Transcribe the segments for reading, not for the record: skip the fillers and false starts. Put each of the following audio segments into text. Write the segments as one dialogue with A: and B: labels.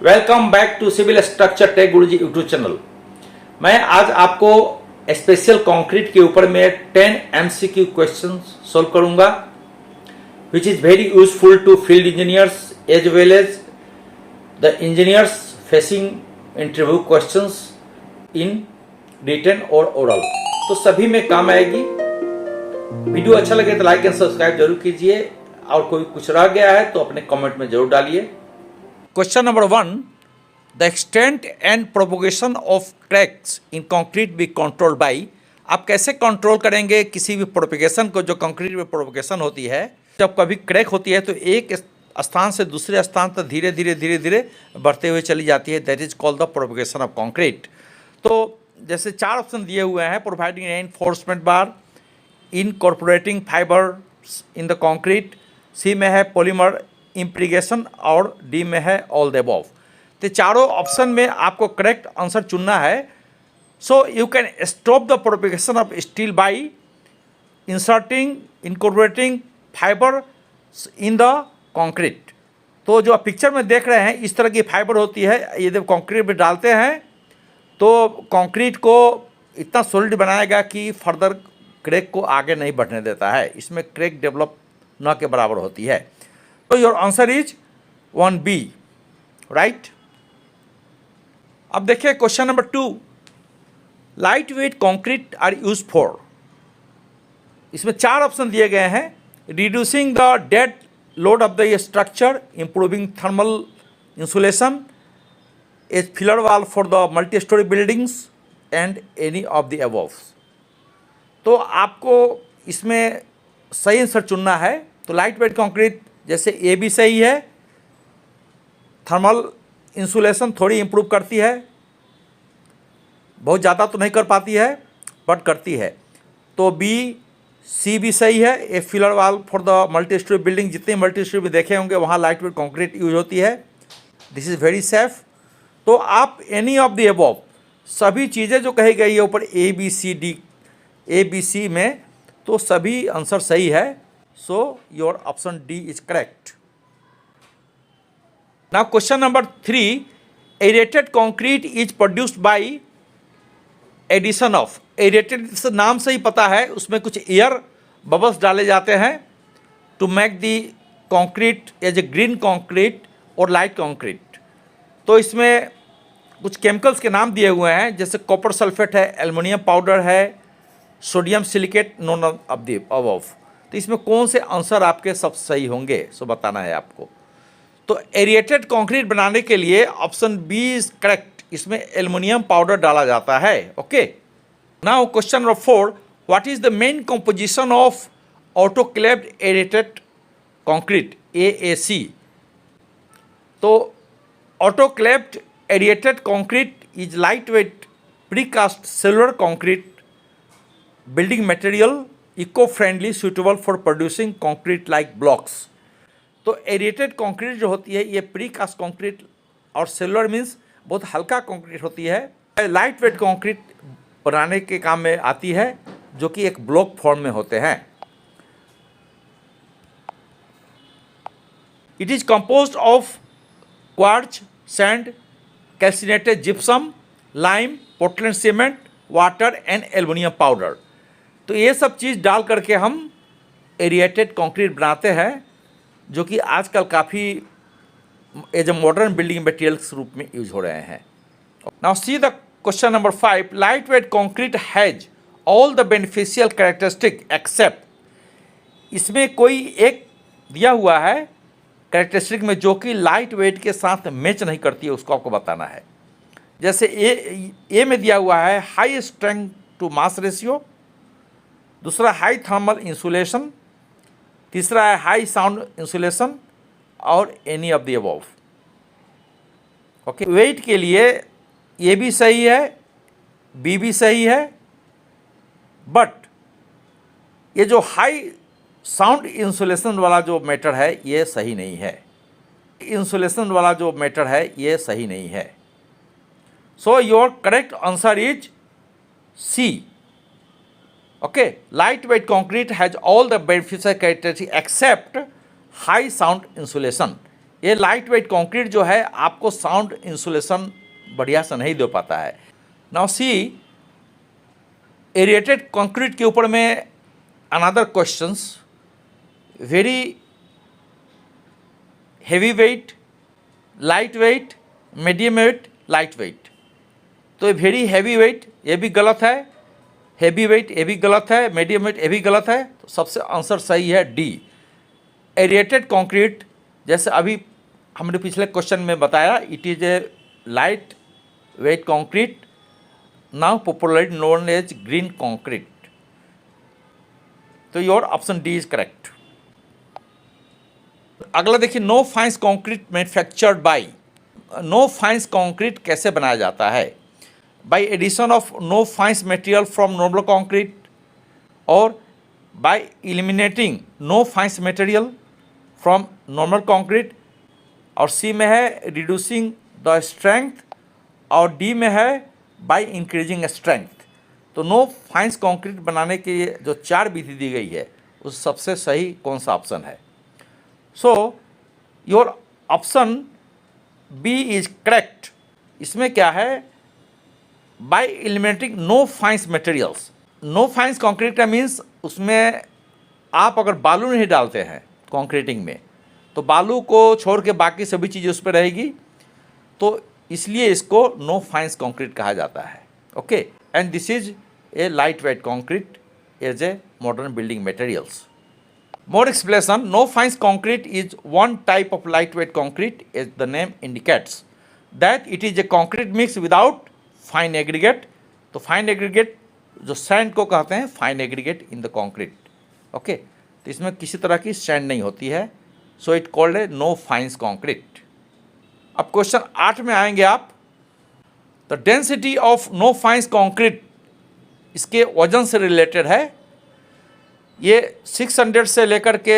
A: Welcome back to Civil Structure Tech Guruji YouTube channel. मैं आज आपको स्पेशल कंक्रीट के ऊपर में 10 एमसीक्यू क्वेश्चन सोल्व करूंगा, which is very useful to field engineers as well as the engineers facing interview questions in written और oral. तो सभी में काम आएगी। वीडियो अच्छा लगे तो लाइक एंड सब्सक्राइब जरूर कीजिए, और कोई कुछ रह गया है तो अपने कमेंट में जरूर डालिए। Question number 1, the extent and propagation of cracks in concrete be controlled by। आप कैसे कंट्रोल करेंगे किसी भी प्रोपेगेशन को, जो कंक्रीट में प्रोपेगेशन होती है। जब कभी क्रैक होती है तो एक स्थान से दूसरे स्थान तक धीरे धीरे बढ़ते हुए चली जाती है। That is called the propagation of concrete. तो जैसे 4 ऑप्शन दिए हुए हैं, providing reinforcement bar, incorporating fibre in the concrete, C में है पॉलीमर इम्प्रीगेशन, और डी में है ऑल द अबव। तो चारों ऑप्शन में आपको करेक्ट आंसर चुनना है। So you can stop the propagation of steel bye inserting incorporating fibre in the concrete. तो जो आप पिक्चर में देख रहे हैं, इस तरह की फाइबर होती है। ये जब कंक्रीट में डालते हैं तो कंक्रीट को इतना सॉलिड बनाएगा कि फर्दर क्रैक को आगे नहीं बढ़ने देता है। इसमें क्रैक डेवलप न के बराबर होती है। तो your answer is 1B, right. अब देखिए question number 2, light weight concrete are used for. इसमें 4 ऑप्शन दिए गए हैं। Reducing the dead load of the structure, improving thermal insulation, as filler wall for the multi storey buildings, and any of the above. तो आपको इसमें सही answer चुनना है। तो लाइट वेट कंक्रीट जैसे ए भी सही है, थर्मल इंसुलेशन थोड़ी इम्प्रूव करती है, बहुत ज़्यादा तो नहीं कर पाती है बट करती है। तो बी सी भी सही है। A filler wall for the multi storey building, जितने मल्टी स्टोरी भी देखे होंगे वहाँ लाइट वेट कंक्रीट यूज होती है। This is very safe. तो आप एनी ऑफ द अबव, सभी चीज़ें जो कही गई है ऊपर A B C D, A B C में, तो सभी आंसर सही है। So your option D is correct. Now question number 3, aerated concrete is produced by addition of। aerated से नाम से ही पता है, उसमें कुछ एयर बबल्स डाले जाते हैं to make the concrete as a green concrete और लाइट कंक्रीट। तो इसमें कुछ केमिकल्स के नाम दिए हुए हैं, जैसे कॉपर सल्फेट है, एल्युमिनियम पाउडर है, sodium silicate, none of the above. तो इसमें कौन से आंसर आपके सब सही होंगे, सो बताना है आपको। तो एरिएटेड कंक्रीट बनाने के लिए ऑप्शन बी इज करेक्ट। इसमें एल्युमिनियम पाउडर डाला जाता है। Okay, now question number 4, what is the main composition of autoclaved aerated concrete, AAC। तो autoclaved aerated concrete is light weight precast cellular concrete building material, eco friendly, suitable for producing concrete like blocks. तो aerated concrete जो होती है ये pre cast concrete और cellular means बहुत हल्का concrete होती है। लाइट वेट कंक्रीट बनाने के काम में आती है, जो कि एक ब्लॉक फॉर्म में होते हैं। It is composed of quartz, sand, calcinated gypsum, lime, Portland cement, water and aluminium powder. तो ये सब चीज़ डाल करके हम एरिएटेड कंक्रीट बनाते हैं, जो कि आजकल काफ़ी as a modern building materials रूप में यूज हो रहे हैं। Now see the question number 5, light weight concrete has all the beneficial characteristic except. इसमें कोई एक दिया हुआ है कैरेक्टरिस्टिक में जो कि लाइट वेट के साथ मैच नहीं करती है, उसको आपको बताना है। जैसे ए में दिया हुआ है high strength to mass ratio, दूसरा हाई थर्मल इंसुलेशन, तीसरा है हाई साउंड इंसुलेशन, और any of the above. Okay, weight के लिए ये भी सही है, बी भी सही है, बट ये जो हाई साउंड इंसुलेशन वाला जो मैटर है ये सही नहीं है। इंसुलेशन वाला जो मैटर है ये सही नहीं है। So your correct answer is C. Okay, lightweight concrete has all the beneficial characteristics except high sound insulation. ये लाइट वेट कंक्रीट जो है आपको साउंड इंसुलेशन बढ़िया से नहीं दे पाता है। नाउ सी एरिएटेड कंक्रीट के ऊपर में another questions, very heavy weight, light weight, medium wait, light weight. तो वेरी हैवी वेट ये भी गलत है, हैवी वेट ये भी गलत है, मीडियम वेट ये भी गलत है। तो सबसे आंसर सही है डी, एरिएटेड कंक्रीट। जैसे अभी हमने पिछले क्वेश्चन में बताया, it is a light weight concrete, now popularly known as green concrete. तो your option D is correct. अगला देखिए, no fines concrete manufactured by. No fines concrete कैसे बनाया जाता है? By addition of no fines material from normal concrete, और by eliminating no fines material from normal concrete, और C में है रिड्यूसिंग द स्ट्रेंथ, और डी में है बाय इंक्रीजिंग स्ट्रेंथ। तो नो फाइंस कंक्रीट बनाने के लिए जो 4 विधि दी गई है, उस सबसे सही कौन सा ऑप्शन है? So your option B is correct. इसमें क्या है? By eliminating no fines materials. No fines concrete का मीन्स उसमें आप अगर बालू नहीं डालते हैं कंक्रीटिंग में, तो बालू को छोड़ के बाकी सभी चीज़ें उस पर रहेगी, तो इसलिए इसको नो फाइंस कंक्रीट कहा जाता है। Okay, and this is a light weight concrete as a modern building materials. More explanation, no fines concrete is one type of lightweight concrete, as the name indicates that it is a concrete mix without fine aggregate. तो fine aggregate जो sand को कहते हैं fine aggregate in the concrete. Okay, तो इसमें किसी तरह की sand नहीं होती है, so it called a no fines concrete. अब क्वेश्चन 8 में आएंगे आप। The density of no fines concrete इसके वजन से रिलेटेड है। ये 600 से लेकर के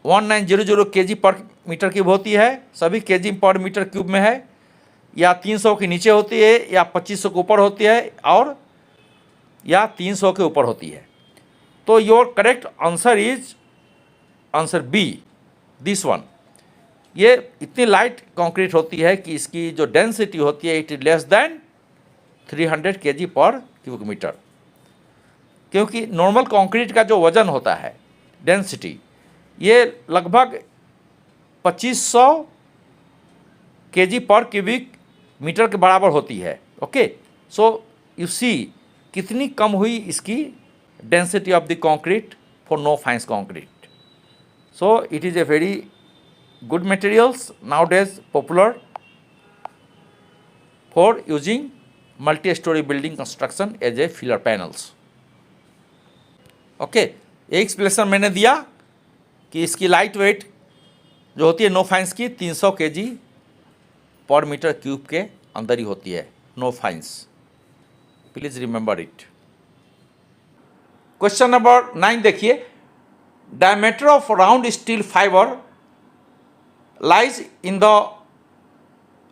A: 1900 kg पर मीटर क्यूब होती है, सभी kg पर मीटर क्यूब में है, या 300 के नीचे होती है, या 2500 के ऊपर होती है, और या 300 के ऊपर होती है। तो your correct answer is answer B, this one. ये इतनी लाइट कंक्रीट होती है कि इसकी जो डेंसिटी होती है it is less than 300 kg पर क्यूबिक मीटर, क्योंकि नॉर्मल कंक्रीट का जो वज़न होता है डेंसिटी, ये लगभग 2500 kg पर क्यूबिक मीटर के बराबर होती है। ओके, सो यू सी कितनी कम हुई इसकी density of the concrete for no fines concrete. So it is a very good materials nowadays, popular for using multi-story building construction as a filler panels. Okay, एक explanation मैंने दिया कि इसकी light weight जो होती है नो फाइंस की 300 kg पर मीटर क्यूब के अंदर ही होती है, no fines. Please remember it. Question number 9 देखिए, diameter of round steel fibre lies in the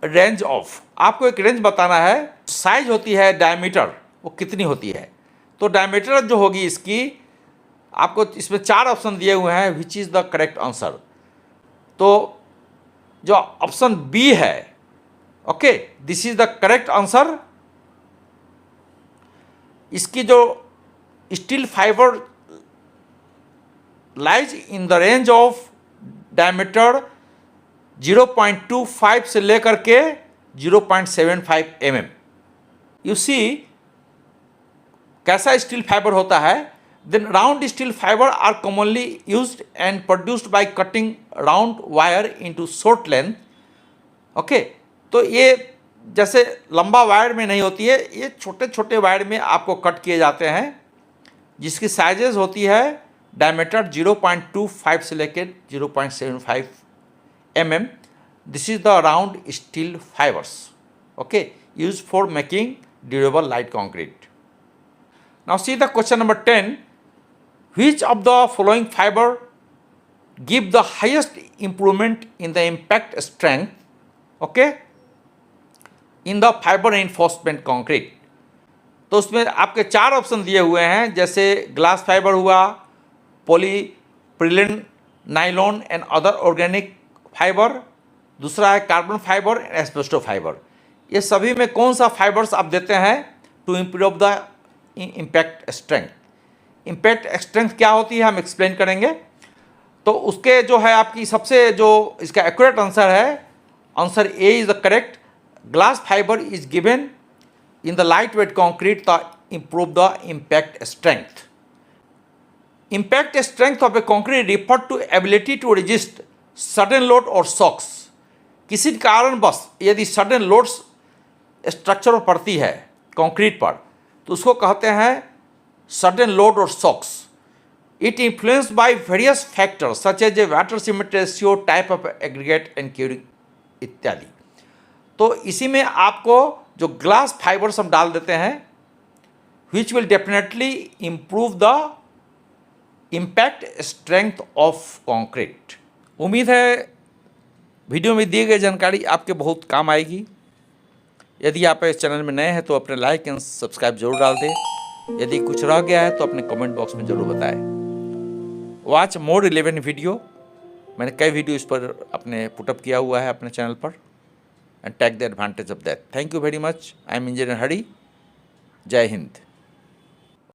A: range of. आपको एक रेंज बताना है, साइज होती है डायमीटर वो कितनी होती है। तो डायमीटर जो होगी इसकी, आपको इसमें 4 ऑप्शन दिए हुए हैं, which is the correct answer. तो जो ऑप्शन बी है, okay, this is the correct answer. इसकी जो steel fibre lies in the range of diameter 0.25 से लेकर के 0.75 mm। यू सी कैसा स्टील फाइबर होता है। Then round steel fibre are commonly used and produced by cutting round wire into short length. Okay, तो ये जैसे लंबा वायर में नहीं होती है, ये छोटे छोटे वायर में आपको कट किए जाते हैं, जिसकी साइजेस होती है डायमीटर 0.25 से लेकर 0.75 mm. This is the round steel fibers, okay, used for making durable light concrete. Now see the question number 10. Which of the following fiber give the highest improvement in the impact strength, okay, in the fiber reinforcement concrete? तो उसमें आपके 4 option दिए हुए हैं, जैसे glass fibre हुआ, polypropylene nylon and other organic fibre, दूसरा है carbon fibre and asbestos fibre. ये सभी में कौन सा फाइबर्स आप देते हैं to improve the impact strength. Impact strength क्या होती है हम एक्सप्लेन करेंगे। तो उसके जो है आपकी सबसे जो इसका एक्यूरेट आंसर है, answer A is the correct. Glass fibre is given in the lightweight concrete to improve the impact strength. Impact strength of a concrete refer to ability to resist sudden load or shocks. किसी कारणवश यदि sudden loads structure पर पड़ती है concrete पर तो उसको कहते हैं सडन लोड और shocks. It influence by various factors such as a water cement ratio, type of aggregate and curing इत्यादि। तो इसी में आपको जो ग्लास फाइबर्स हम डाल देते हैं which will definitely improve the impact strength of concrete. उम्मीद है वीडियो में दी गई जानकारी आपके बहुत काम आएगी। यदि आप इस चैनल में नए हैं तो अपने लाइक एंड सब्सक्राइब जरूर डाल दें। यदि कुछ रह गया है तो अपने कमेंट बॉक्स में ज़रूर बताएं। वॉच मोर रिलेवेंट वीडियो, मैंने कई वीडियो इस पर अपने पुटअप किया हुआ है अपने चैनल पर, and take the advantage of that. Thank you very much. I am Engineer Hari. Jai Hind.